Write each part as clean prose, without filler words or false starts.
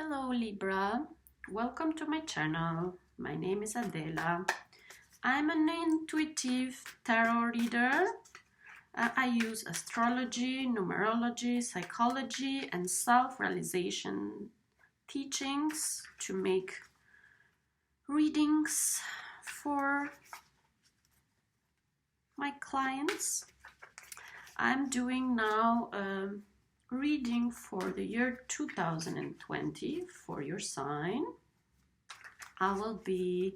Hello Libra, welcome to my channel. My name is Adela. I'm an intuitive tarot reader. I use astrology, numerology, psychology, and self-realization teachings to make readings for my clients. I'm doing now reading for the year 2020 for your sign. I will be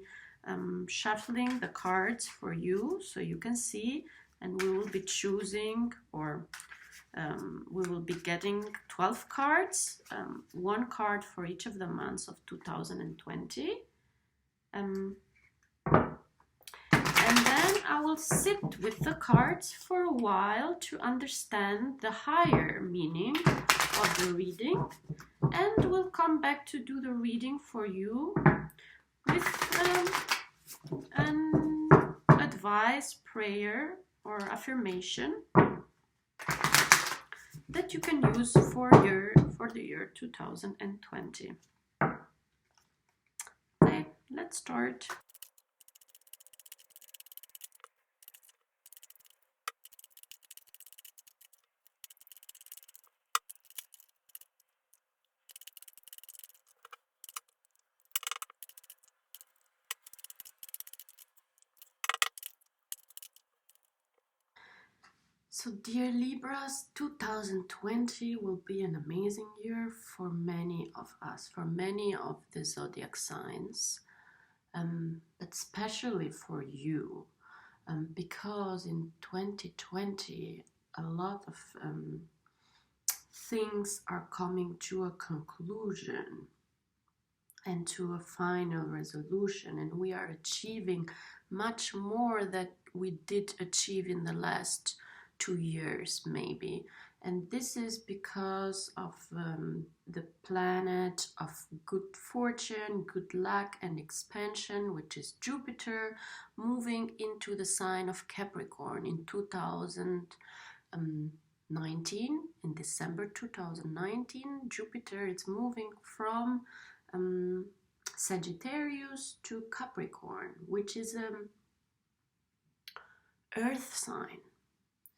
shuffling the cards for you so you can see, and we will be choosing, or we will be getting 12 cards, one card for each of the months of 2020. And then I will sit with the cards for a while to understand the higher meaning of the reading, and we'll come back to do the reading for you with an advice, prayer, or affirmation that you can use for the year 2020. Okay, let's start. So dear Libras, 2020 will be an amazing year for many of us, for many of the zodiac signs, but especially for you, because in 2020 a lot of things are coming to a conclusion and to a final resolution, and we are achieving much more that we did achieve in the last 2 years maybe. And this is because of the planet of good fortune, good luck, and expansion, which is Jupiter, moving into the sign of Capricorn in 2019. In December 2019, Jupiter is moving from Sagittarius to Capricorn, which is an earth sign,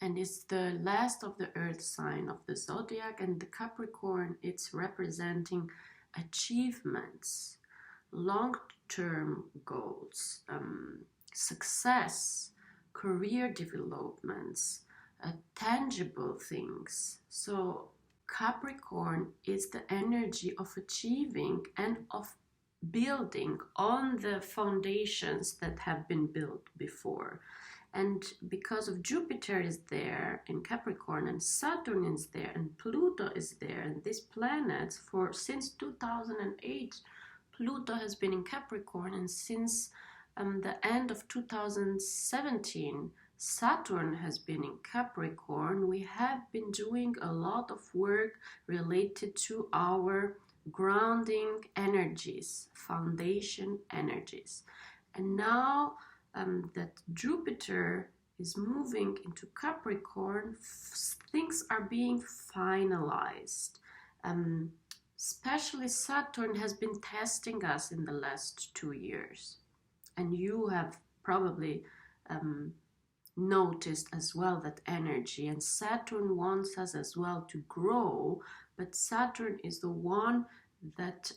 and it's the last of the earth sign of the zodiac. And the Capricorn, it's representing achievements, long-term goals, success, career developments, tangible things. So Capricorn is the energy of achieving and of building on the foundations that have been built before. And because of Jupiter is there in Capricorn, and Saturn is there, and Pluto is there, and these planets, since 2008 Pluto has been in Capricorn, and since the end of 2017 Saturn has been in Capricorn, we have been doing a lot of work related to our grounding energies, foundation energies. And now that Jupiter is moving into Capricorn, things are being finalized. Especially Saturn has been testing us in the last 2 years. And you have probably noticed as well that energy. And Saturn wants us as well to grow, but Saturn is the one that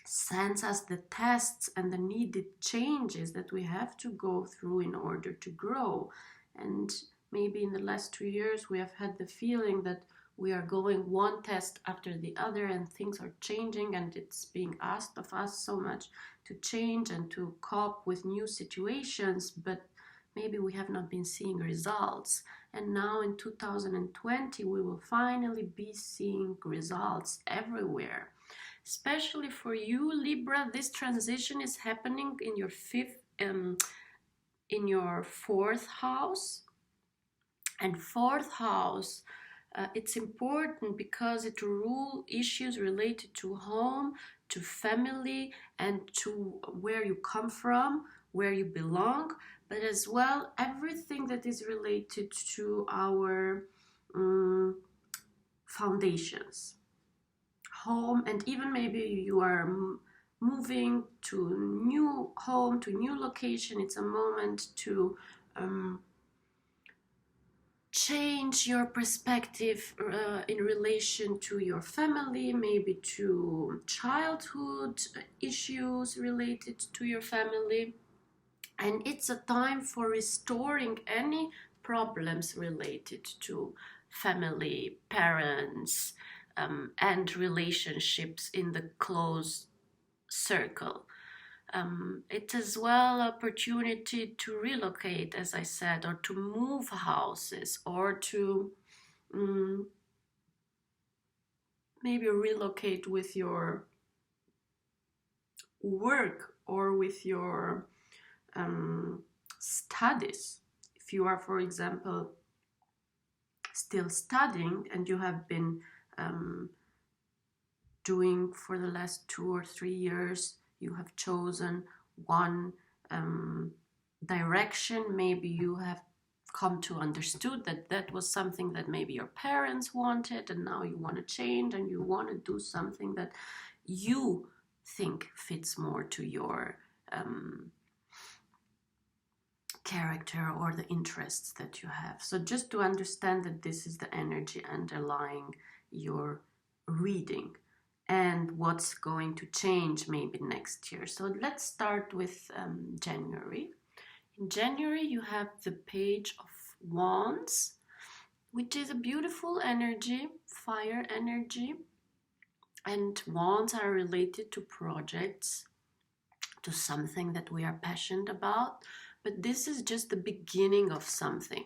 sends us the tests and the needed changes that we have to go through in order to grow. And maybe in the last 2 years we have had the feeling that we are going one test after the other, and things are changing, and it's being asked of us so much to change and to cope with new situations, but maybe we have not been seeing results. And now in 2020 we will finally be seeing results everywhere. Especially for you, Libra, this transition is happening in your fourth house. And fourth house, it's important because it rules issues related to home, to family, and to where you come from, where you belong, but as well everything that is related to our foundations. home, and even maybe you are moving to new home, to new location. It's a moment to change your perspective in relation to your family, maybe to childhood issues related to your family. And it's a time for restoring any problems related to family, parents, and relationships in the close circle. It's as well opportunity to relocate, as I said, or to move houses, or to maybe relocate with your work or with your studies. If you are, for example, still studying and you have been doing for the last 2 or 3 years, you have chosen one direction, maybe you have come to understood that that was something that maybe your parents wanted, and now you want to change and you want to do something that you think fits more to your character or the interests that you have. So just to understand that this is the energy underlying your reading and what's going to change maybe next year. So let's start with January. In January, you have the Page of Wands, which is a beautiful energy, fire energy. And wands are related to projects, to something that we are passionate about. But this is just the beginning of something.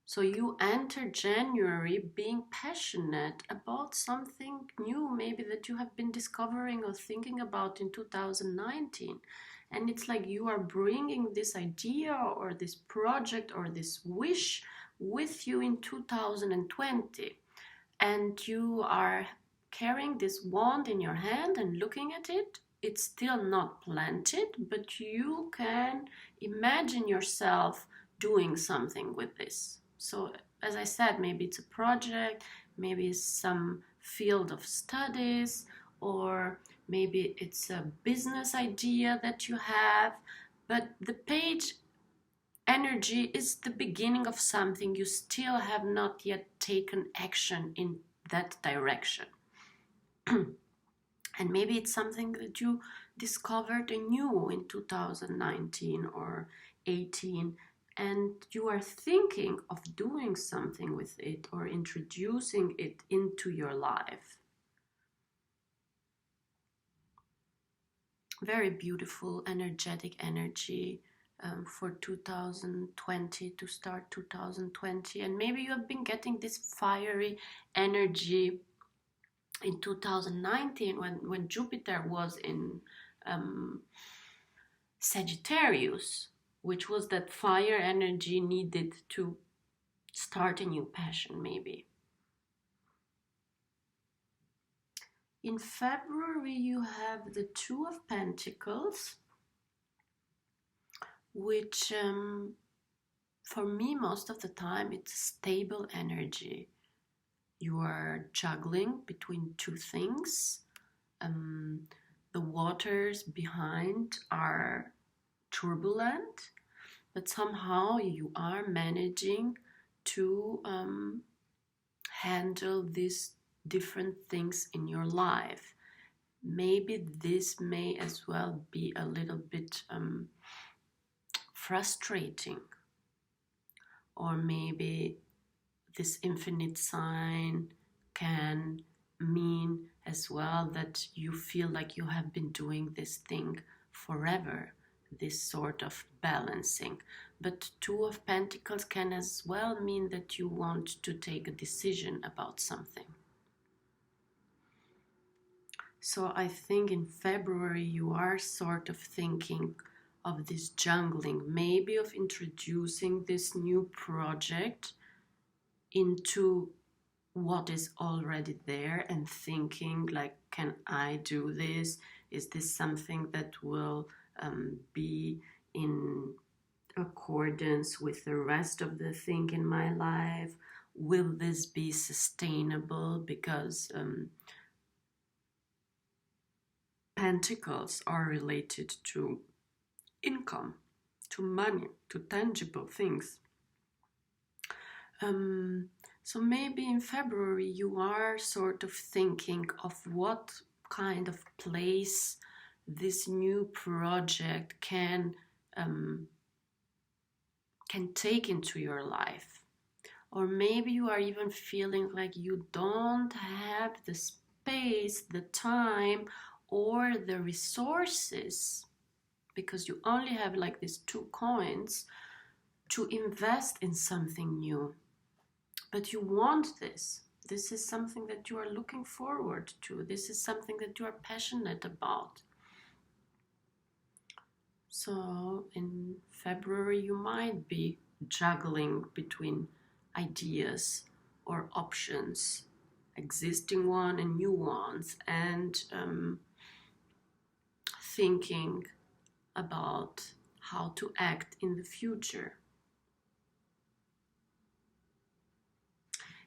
So you enter January being passionate about something new, maybe that you have been discovering or thinking about in 2019. And it's like you are bringing this idea or this project or this wish with you in 2020. And you are carrying this wand in your hand and looking at it. It's still not planted, but you can imagine yourself doing something with this. So, as I said, maybe it's a project, maybe it's some field of studies, or maybe it's a business idea that you have. But the page energy is the beginning of something. You still have not yet taken action in that direction. And maybe it's something that you discovered anew in 2019 or 18, and you are thinking of doing something with it or introducing it into your life. Very beautiful, energetic energy for 2020, to start 2020. And maybe you have been getting this fiery energy in 2019 when Jupiter was in Sagittarius, which was that fire energy needed to start a new passion maybe. In February you have the Two of Pentacles, which for me most of the time it's stable energy. You are juggling between two things. The waters behind are turbulent, but somehow you are managing to handle these different things in your life. Maybe this may as well be a little bit frustrating, or maybe this infinite sign can mean as well that you feel like you have been doing this thing forever, this sort of balancing. But Two of Pentacles can as well mean that you want to take a decision about something. So I think in February you are sort of thinking of this jungling, maybe of introducing this new project into what is already there and thinking like, can I do this? Is this something that will be in accordance with the rest of the thing in my life? Will this be sustainable? Because Pentacles are related to income, to money, to tangible things. So maybe in February you are sort of thinking of what kind of place this new project can take into your life. Or maybe you are even feeling like you don't have the space, the time, or the resources, because you only have like these 2 coins to invest in something new. But you want this. This is something that you are looking forward to. This is something that you are passionate about. So in February, you might be juggling between ideas or options, existing one and new ones, and thinking about how to act in the future.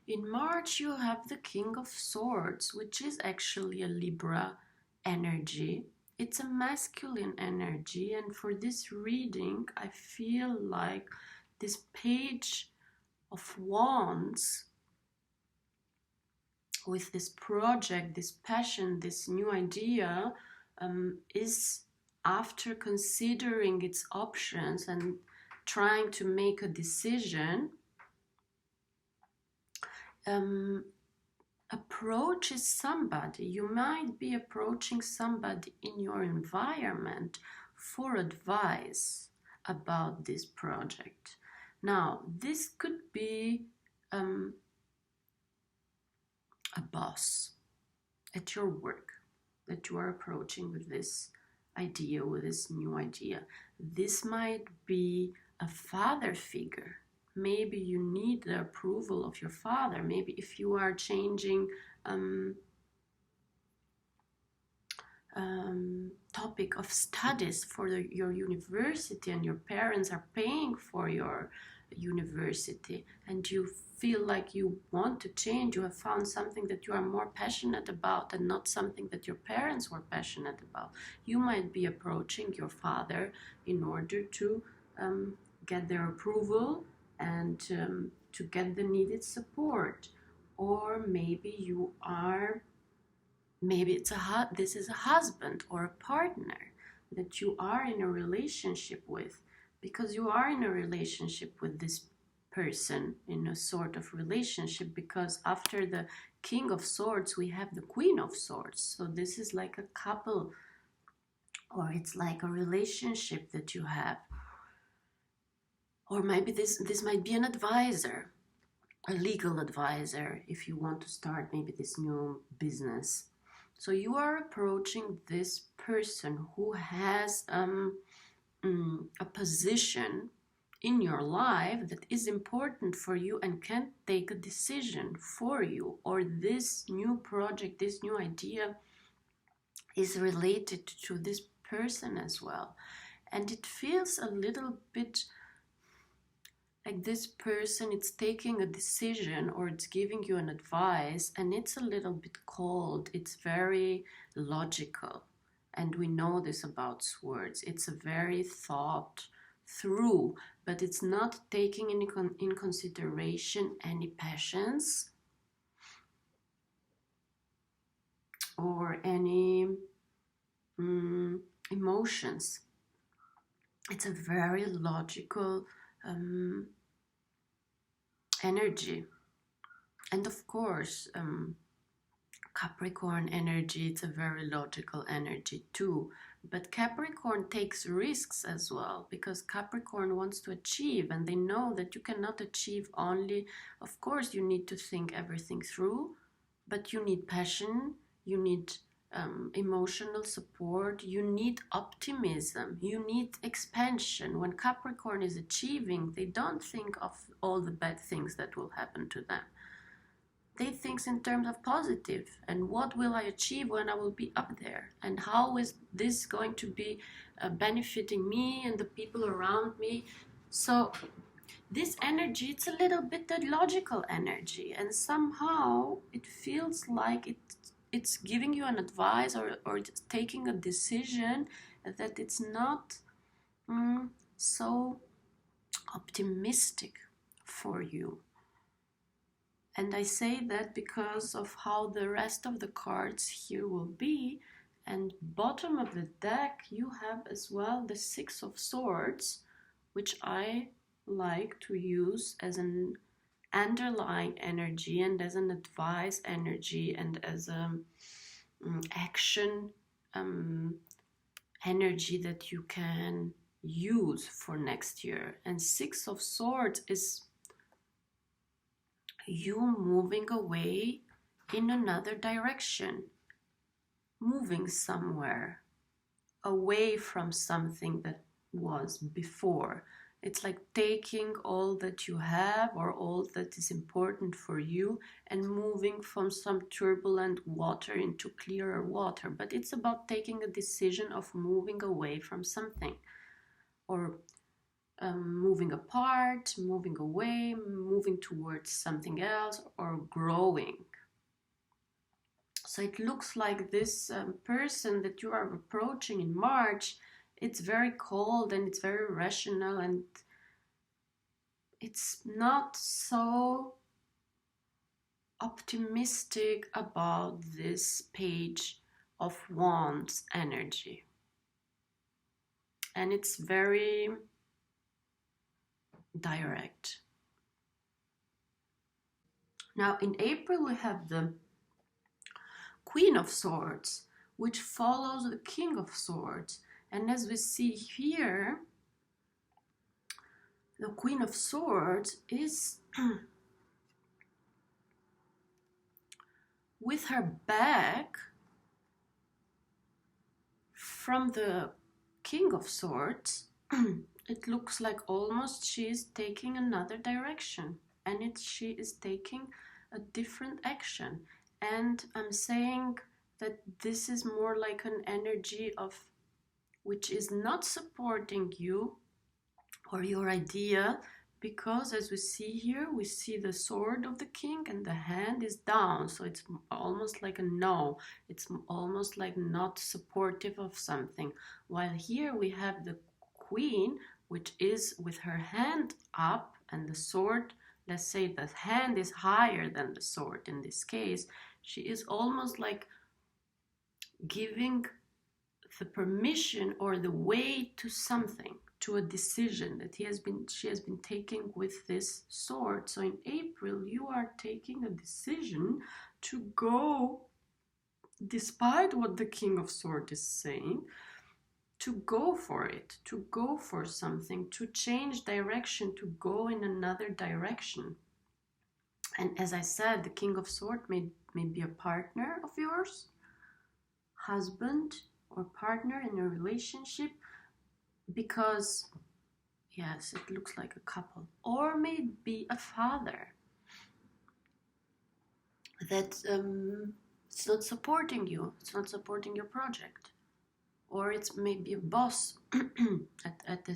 In March, you have the King of Swords, which is actually a Libra energy. It's a masculine energy, and for this reading, I feel like this Page of Wands, with this project, this passion, this new idea, is, after considering its options and trying to make a decision, approaches somebody. You might be approaching somebody in your environment for advice about this project. Now, this could be a boss at your work that you are approaching with this idea, with this new idea. This might be a father figure. Maybe you need the approval of your father. Maybe if you are changing topic of studies for your university, and your parents are paying for your university, and you feel like you want to change, you have found something that you are more passionate about and not something that your parents were passionate about, you might be approaching your father in order to get their approval and to get the needed support. Or maybe you are, maybe this is a husband or a partner that you are in a relationship with, because you are in a relationship with this person, in a sort of relationship, because after the King of Swords we have the Queen of Swords. So this is like a couple, or it's like a relationship that you have. Or maybe this might be an advisor, a legal advisor, if you want to start maybe this new business. So you are approaching this person who has a position in your life that is important for you and can take a decision for you. Or this new project, this new idea is related to this person as well. And it feels a little bit like this person, it's taking a decision or it's giving you an advice, and it's a little bit cold. It's very logical. And we know this about swords. It's a very thought through, but it's not taking in consideration any passions or any emotions. It's a very logical energy. And of course, Capricorn energy, it's a very logical energy too. But Capricorn takes risks as well, because Capricorn wants to achieve, and they know that you cannot achieve only, of course you need to think everything through, but you need passion, you need emotional support, you need optimism, you need expansion. When Capricorn is achieving, they don't think of all the bad things that will happen to them. They think in terms of positive, and what will I achieve when I will be up there, and how is this going to be benefiting me and the people around me. So this energy, it's a little bit the logical energy, and somehow it feels like it's giving you an advice or taking a decision that it's not so optimistic for you. And I say that because of how the rest of the cards here will be. And bottom of the deck, you have as well the Six of Swords, which I like to use as an underlying energy and as an advice energy and as a action energy that you can use for next year. And Six of Swords is you moving away in another direction, moving somewhere away from something that was before. It's like taking all that you have or all that is important for you and moving from some turbulent water into clearer water. But it's about taking a decision of moving away from something, or moving apart, moving away, moving towards something else, or growing. So it looks like this person that you are approaching in March, it's very cold and it's very rational and it's not so optimistic about this Page of Wands energy. And it's very direct. Now in April we have the Queen of Swords, which follows the King of Swords. And as we see here, the Queen of Swords is with her back from the King of Swords. It looks like almost she is taking another direction, and she is taking a different action. And I'm saying that this is more like an energy of which is not supporting you or your idea, because as we see here, we see the sword of the king and the hand is down. So it's almost like a no. It's almost like not supportive of something. While here we have the queen, which is with her hand up and the sword, let's say the hand is higher than the sword in this case. She is almost like giving the permission or the way to something, to a decision that she has been taking with this sword. So in April, you are taking a decision to go, despite what the King of Swords is saying, to go for it, to go for something, to change direction, to go in another direction. And as I said, the King of Swords may be a partner of yours, husband or partner in a relationship, because yes, it looks like a couple, or maybe a father that it's not supporting you, it's not supporting your project, or it's maybe a boss at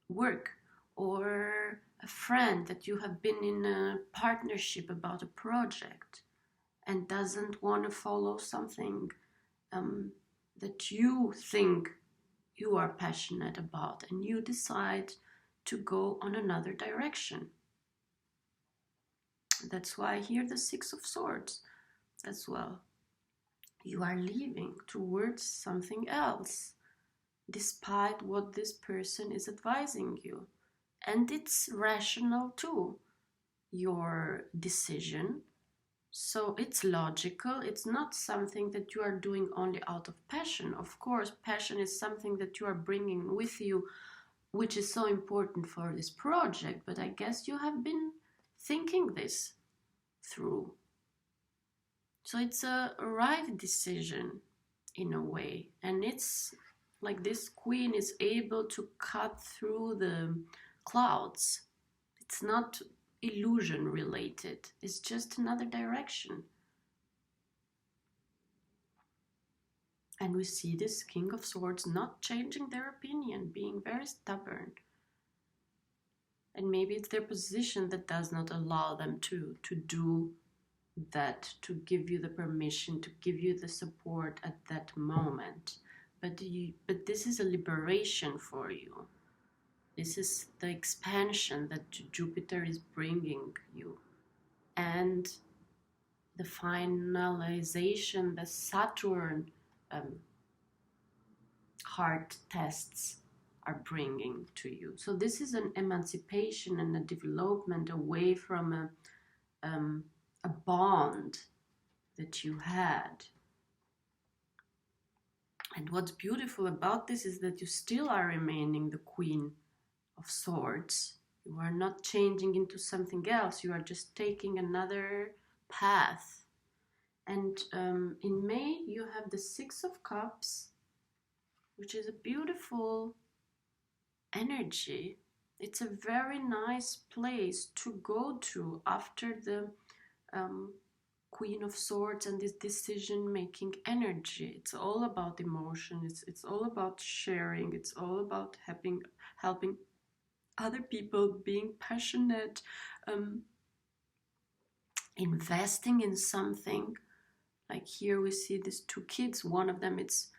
work, or a friend that you have been in a partnership about a project and doesn't want to follow something that you think you are passionate about, and you decide to go on another direction. That's why here the Six of Swords as well. You are leaving towards something else, despite what this person is advising you. And it's rational too, your decision. So it's logical. It's not something that you are doing only out of passion. Of course, passion is something that you are bringing with you, which is so important for this project. But I guess you have been thinking this through. So it's a right decision in a way. And it's like this queen is able to cut through the clouds. It's not illusion related. It's just another direction. And we see this King of Swords not changing their opinion, being very stubborn. And maybe it's their position that does not allow them to do that to give you the permission, to give you the support at that moment. But this is a liberation for you. This is the expansion that Jupiter is bringing you, and the finalization, the Saturn heart tests are bringing to you. So this is an emancipation and a development away from a bond that you had. And what's beautiful about this is that you still are remaining the Queen of Swords. You are not changing into something else. You are just taking another path. And in May, you have the Six of Cups, which is a beautiful energy. It's a very nice place to go to after the Queen of Swords and this decision-making energy. It's all about emotion. It's all about sharing. It's all about helping other people, being passionate, investing in something. Like here we see these two kids. One of them it's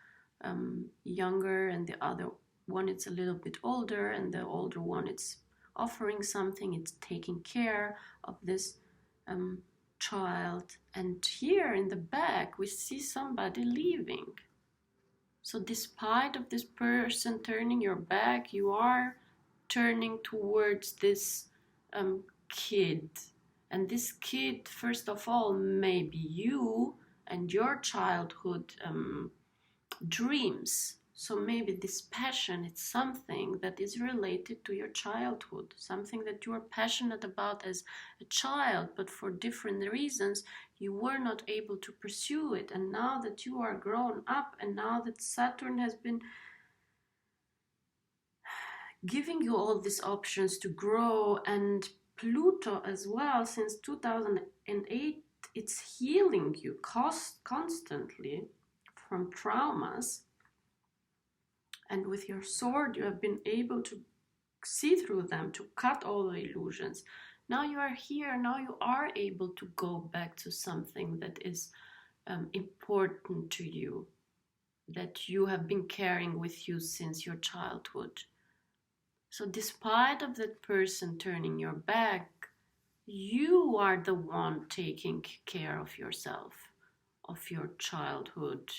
younger, and the other one it's a little bit older, and the older one it's offering something. It's taking care of this child. And here in the back we see somebody leaving. So despite of this person turning your back, you are turning towards this kid. And this kid, first of all, may be you and your childhood dreams. So maybe this passion, it's something that is related to your childhood, something that you are passionate about as a child, but for different reasons you were not able to pursue it. And now that you are grown up, and now that Saturn has been giving you all these options to grow, and Pluto as well, since 2008, it's healing you constantly from traumas. And with your sword, you have been able to see through them, to cut all the illusions. Now you are here, now you are able to go back to something that is important to you, that you have been carrying with you since your childhood. So despite of that person turning your back, you are the one taking care of yourself, of your childhood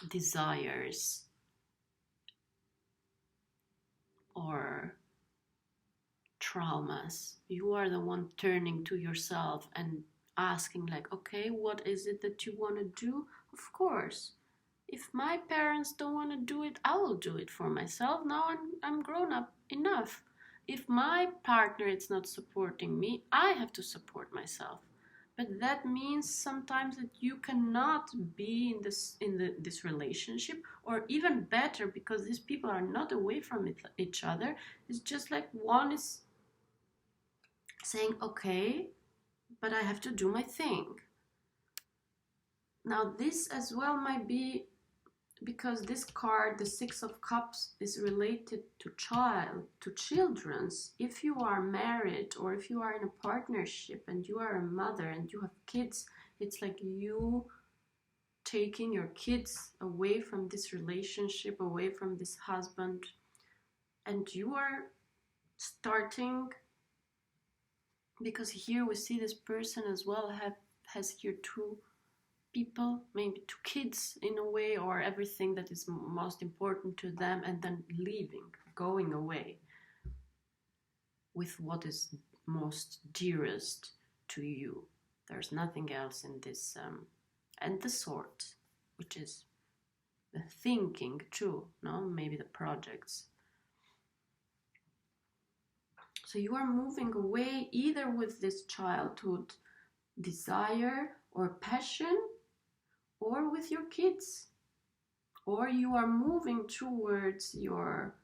desires or traumas. You are the one turning to yourself and asking like, okay, what is it that you want to do? Of course, if my parents don't want to do it, I will do it for myself. Now I'm grown up enough. If my partner is not supporting me, I have to support myself. But that means sometimes that you cannot be in this relationship, or even better, because these people are not away from each other. It's just like one is saying, okay, but I have to do my thing. Now this as well might be because this card, the Six of Cups, is related to children's. If you are married, or if you are in a partnership and you are a mother and you have kids, it's like you taking your kids away from this relationship, away from this husband, and you are starting, because here we see this person as well has here two people, maybe two kids in a way, or everything that is most important to them, and then leaving, going away with what is most dearest to you. There's nothing else in this. And the sword, which is the thinking too, no? Maybe the projects. So you are moving away either with this childhood desire or passion, or with your kids, or you are moving towards your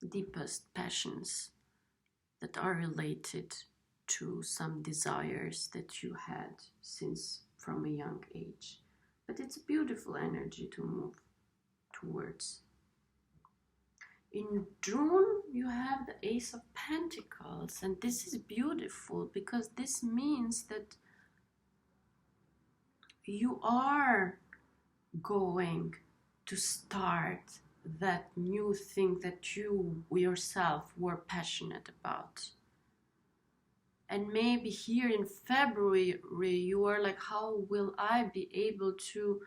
deepest passions that are related to some desires that you had since from a young age. But it's a beautiful energy to move towards. In June, you have the Ace of Pentacles, and this is beautiful because this means that you are going to start that new thing that you yourself were passionate about. And maybe here in February you are like, how will I be able to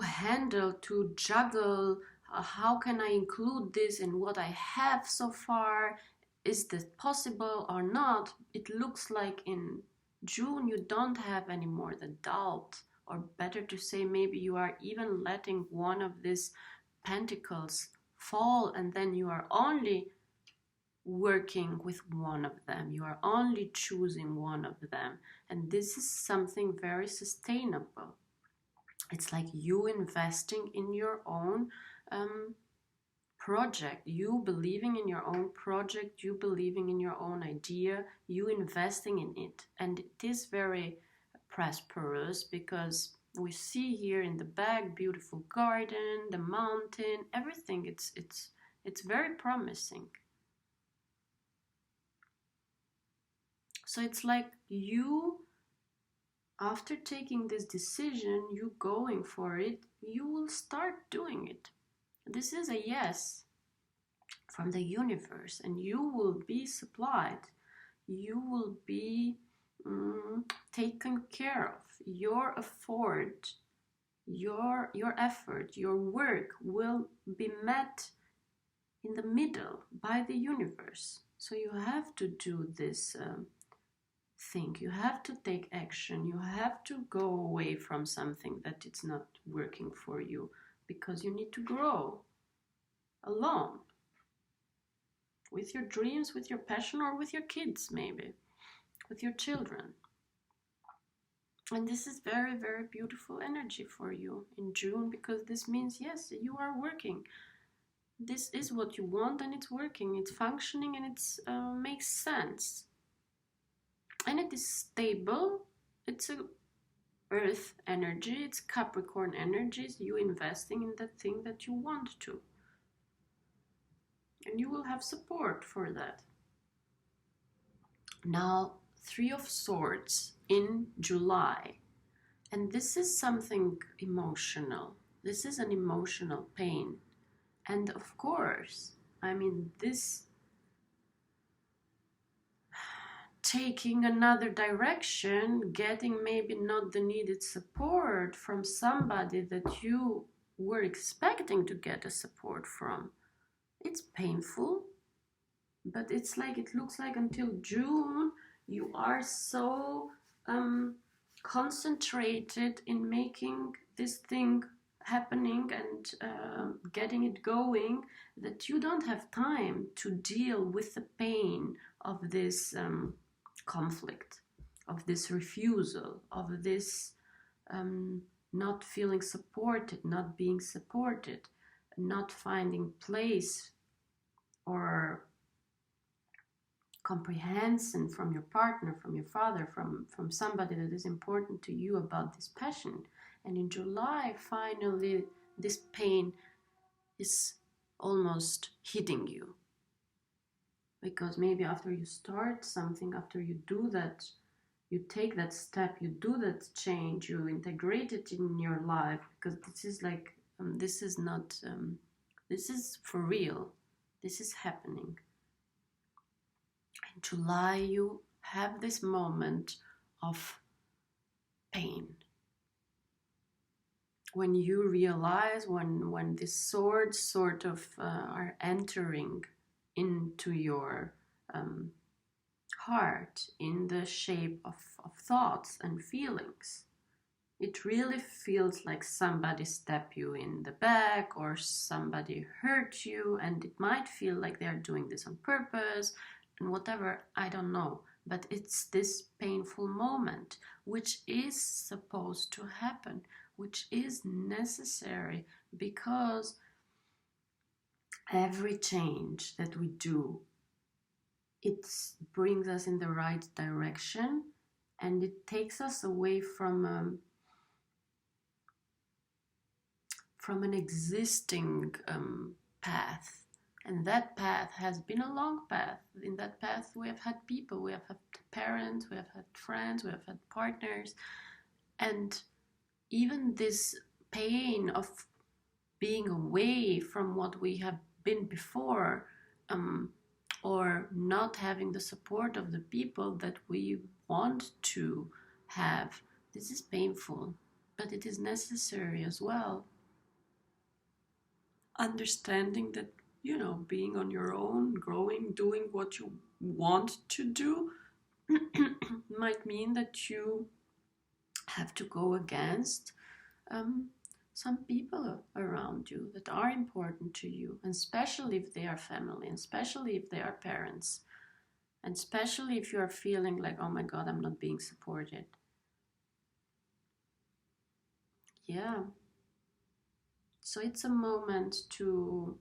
handle, to juggle, how can I include this in what I have so far? Is this possible or not? It looks like in June you don't have anymore the doubt, or better to say, maybe you are even letting one of these pentacles fall, and then you are only working with one of them. You are only choosing one of them. And this is something very sustainable. It's like you investing in your own project, you believing in your own project, you believing in your own idea, you investing in it. And it is very prosperous because we see here in the back beautiful garden, the mountain, everything. It's very promising. So it's like you, after taking this decision, you going for it, you will start doing it. This is a yes from the universe, and you will be supplied. You will be taken care of. Your effort, your effort, your work will be met in the middle by the universe. So you have to do this thing. You have to take action. You have to go away from something that it's not working for you, because you need to grow alone with your dreams, with your passion, or with your kids, maybe with your children. And this is very, very beautiful energy for you in June, because this means, yes, you are working. This is what you want, and it's working, it's functioning, and it makes sense. And it is stable. It's a Earth energy, it's Capricorn energies, you investing in the thing that you want to. And you will have support for that. Now, Three of Swords in July. And this is something emotional. This is an emotional pain. And of course, I mean, this taking another direction, getting maybe not the needed support from somebody that you were expecting to get a support from. It's painful, but it's like, it looks like until June you are so concentrated in making this thing happening and getting it going, that you don't have time to deal with the pain of this conflict, of this refusal, of this not feeling supported, not being supported, not finding place or comprehension from your partner, from your father, from somebody that is important to you about this passion. And in July, finally, this pain is almost hitting you. Because maybe after you start something, after you do that, you take that step, you do that change, you integrate it in your life, because this is like, this is not, this is for real. This is happening. In July, you have this moment of pain. When you realize, when these swords sort of are entering into your heart in the shape of thoughts and feelings, it really feels like somebody stabbed you in the back, or somebody hurt you, and it might feel like they're doing this on purpose and whatever, I don't know. But it's this painful moment, which is supposed to happen, which is necessary, because every change that we do, it brings us in the right direction, and it takes us away from from an existing path. And that path has been a long path. In that path, we have had people, we have had parents, we have had friends, we have had partners. And even this pain of being away from what we have been before, or not having the support of the people that we want to have, this is painful, but it is necessary as well. Understanding that, you know, being on your own, growing, doing what you want to do might mean that you have to go against some people around you that are important to you, and especially if they are family, and especially if they are parents, and especially if you are feeling like, oh my God, I'm not being supported. Yeah. So it's a moment to,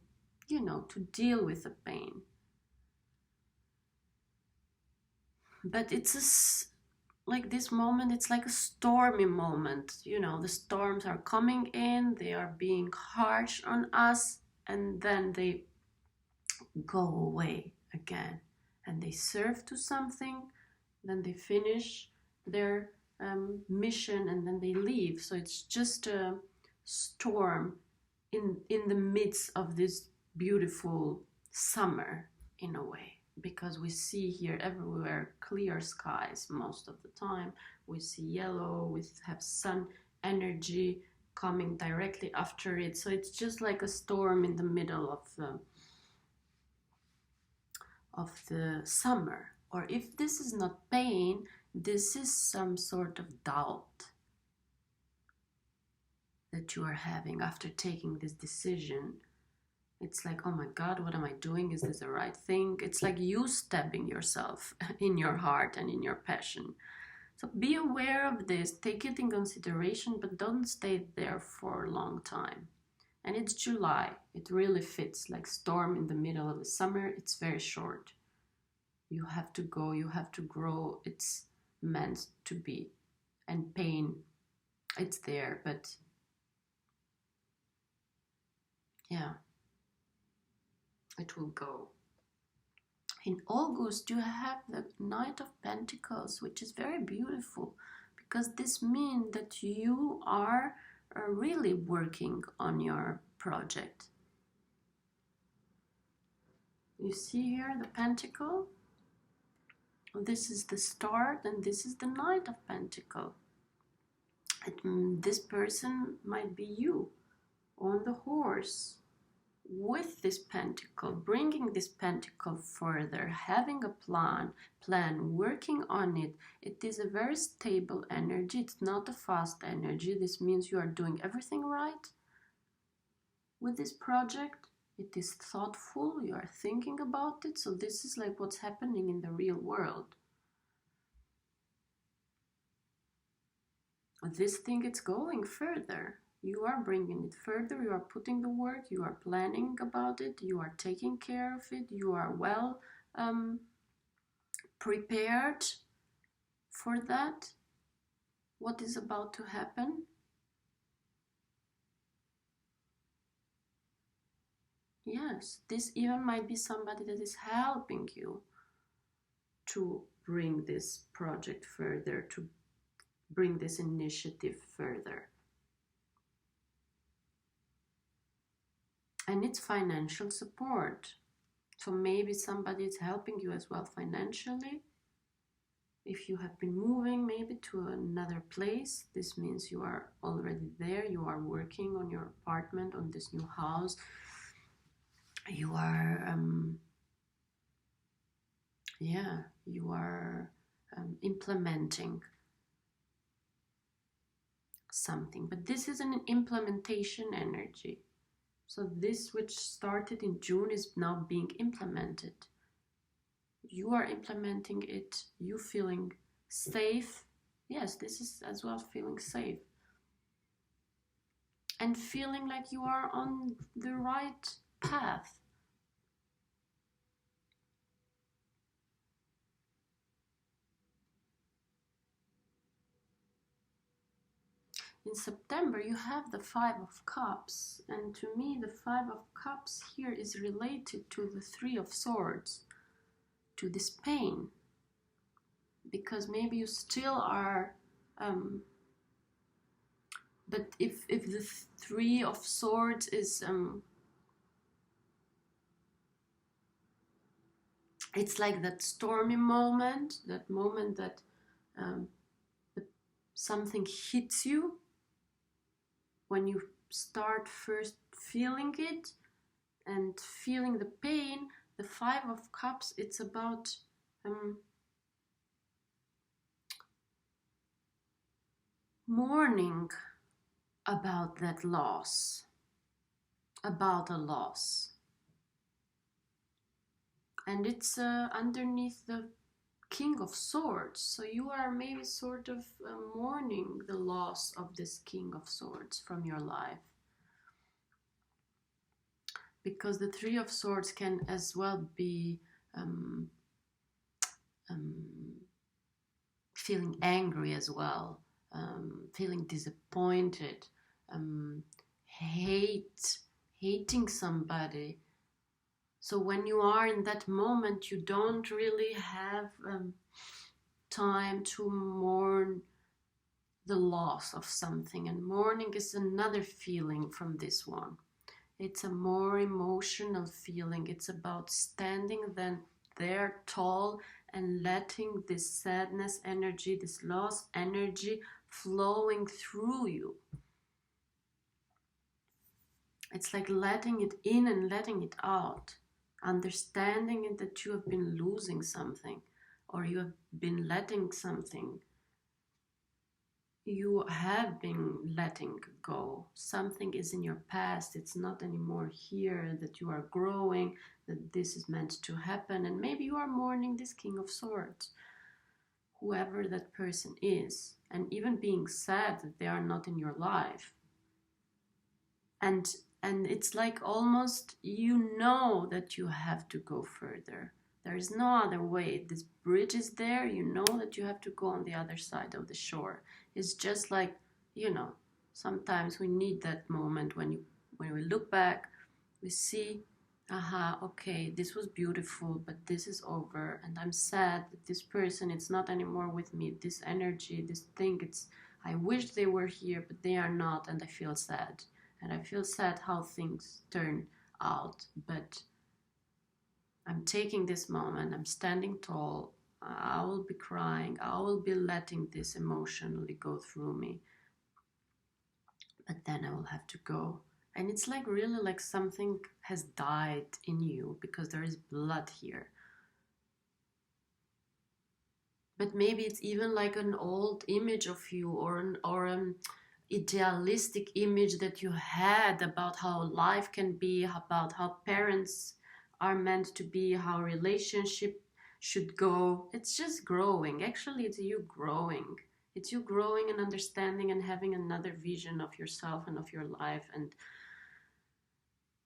you know, to deal with the pain. But it's like this moment, it's like a stormy moment. You know, the storms are coming in, they are being harsh on us, and then they go away again. And they serve to something, then they finish their mission, and then they leave. So it's just a storm in the midst of this beautiful summer, in a way, because we see here everywhere clear skies most of the time. We see yellow, we have sun energy coming directly after it. So it's just like a storm in the middle of the summer. Or if this is not pain, this is some sort of doubt that you are having after taking this decision. It's like, oh my God, what am I doing? Is this the right thing? It's like you stabbing yourself in your heart and in your passion. So be aware of this, take it in consideration, but don't stay there for a long time. And it's July, it really fits, like storm in the middle of the summer. It's very short. You have to go, you have to grow. It's meant to be. And pain, it's there, but yeah, it will go. In August, you have the Knight of Pentacles, which is very beautiful, because this means that you are really working on your project. You see here the Pentacle? This is the start, and this is the Knight of Pentacles. This person might be you on the horse with this pentacle, bringing this pentacle further, having a plan, working on it. It is a very stable energy. It's not a fast energy. This means you are doing everything right with this project. It is thoughtful. You are thinking about it. So this is like what's happening in the real world. This thing, it's going further. You are bringing it further, you are putting the work, you are planning about it, you are taking care of it, you are well prepared for that, what is about to happen. Yes, this even might be somebody that is helping you to bring this project further, to bring this initiative further. And it's financial support. So maybe somebody is helping you as well financially. If you have been moving maybe to another place, this means you are already there. You are working on your apartment, on this new house. You are, implementing something. But this is an implementation energy. So this which started in June is now being implemented. You are implementing it, you feeling safe. Yes, this is as well feeling safe. And feeling like you are on the right path. in September you have the Five of Cups, and to me the Five of Cups here is related to the Three of Swords, to this pain, because maybe you still are but if the Three of Swords is it's like that stormy moment, that moment that something hits you, when you start first feeling it and feeling the pain. The Five of Cups, it's about mourning about that loss, about a loss. And it's underneath the King of Swords, so you are maybe sort of mourning the loss of this King of Swords from your life. Because the Three of Swords can as well be feeling angry as well, feeling disappointed, hating somebody. So when you are in that moment, you don't really have time to mourn the loss of something. And mourning is another feeling from this one. It's a more emotional feeling. It's about standing then there tall and letting this sadness energy, this loss energy flowing through you. It's like letting it in and letting it out. Understanding it that you have been losing something, or you have been letting something. You have been letting go. Something is in your past. It's not anymore here, that you are growing, that this is meant to happen. And maybe you are mourning this King of Swords, whoever that person is, and even being sad that they are not in your life. And it's like almost you know that you have to go further. There is no other way. This bridge is there. You know that you have to go on the other side of the shore. It's just like, you know, sometimes we need that moment when we look back, we see, aha, okay, this was beautiful, but this is over, and I'm sad that this person, it's not anymore with me. This energy, this thing, I wish they were here, but they are not, and I feel sad. And I feel sad how things turn out, but I'm taking this moment, I'm standing tall, I will be crying, I will be letting this emotionally go through me. But then I will have to go. And it's like really like something has died in you, because there is blood here. But maybe it's even like an old image of you, or an idealistic image that you had about how life can be, about how parents are meant to be, how relationship should go. It's just growing. Actually, it's you growing. It's you growing and understanding and having another vision of yourself and of your life.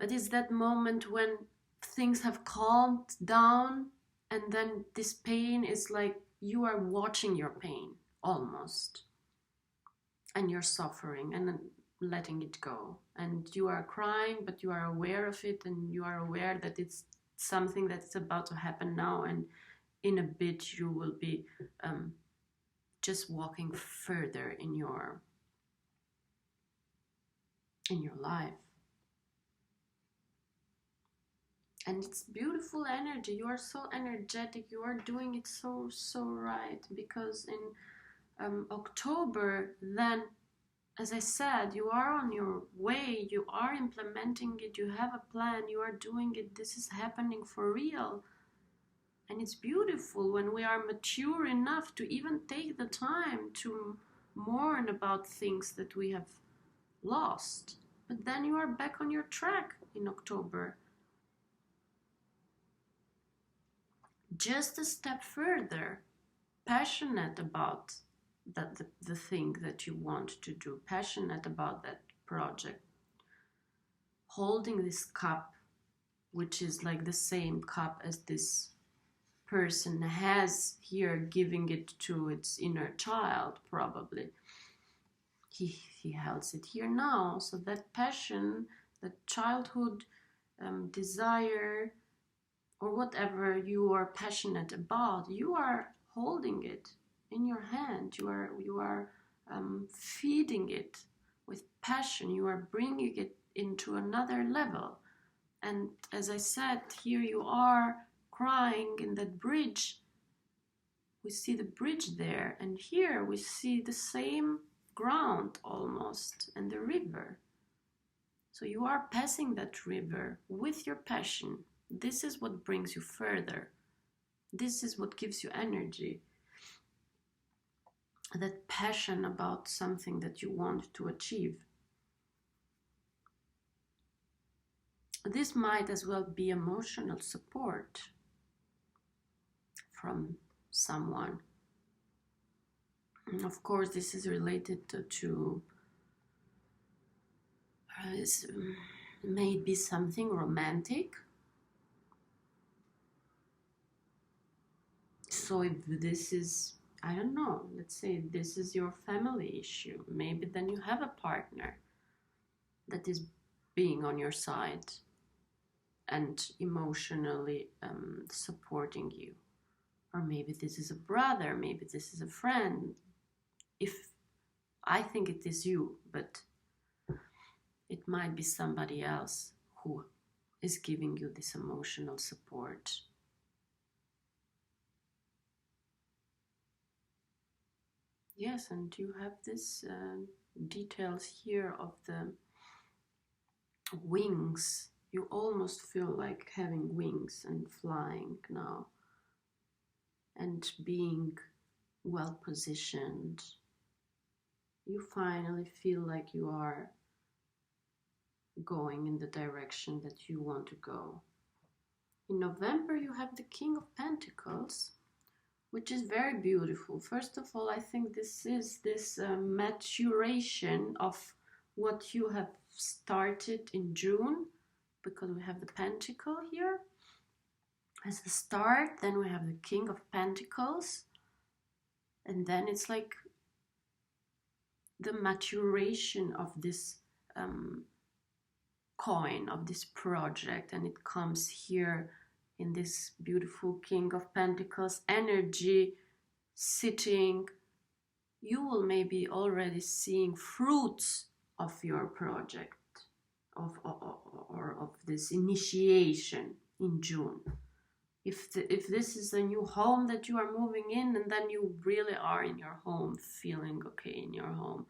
But it's that moment when things have calmed down, and then this pain is like you are watching your pain almost. And you're suffering and letting it go. And you are crying, but you are aware of it, and you are aware that it's something that's about to happen now, and in a bit you will be just walking further in your life. And it's beautiful energy. You are so energetic. You are doing it so right, because in October, then, as I said, you are on your way, you are implementing it, you have a plan, you are doing it, this is happening for real. And it's beautiful when we are mature enough to even take the time to mourn about things that we have lost. But then you are back on your track in October. Just a step further, passionate about the thing that you want to do, passionate about that project, holding this cup, which is like the same cup as this person has here, giving it to its inner child, probably. he holds it here now. So that passion, that childhood desire, or whatever you are passionate about, you are holding it in your hand. You are feeding it with passion. You are bringing it into another level. And as I said, here you are crying in that bridge. We see the bridge there, and here we see the same ground almost, and the river. So you are passing that river with your passion. This is what brings you further. This is what gives you energy. That passion about something that you want to achieve. This might as well be emotional support from someone. And of course, this is related to maybe something romantic. So if this is, I don't know, let's say this is your family issue, maybe then you have a partner that is being on your side and emotionally supporting you. Or maybe this is a brother, maybe this is a friend. If I think it is you, but it might be somebody else who is giving you this emotional support. Yes, and you have this details here of the wings. You almost feel like having wings and flying now. And being well positioned. You finally feel like you are going in the direction that you want to go. In November, you have the King of Pentacles, which is very beautiful. First of all, I think this is this maturation of what you have started in June, because we have the Pentacle here as a start. Then we have the King of Pentacles, and then it's like the maturation of this coin, of this project, and it comes here in this beautiful King of Pentacles energy sitting. You will maybe already seeing fruits of your project, of this initiation in June. If this is a new home that you are moving in, and then you really are in your home, feeling okay in your home,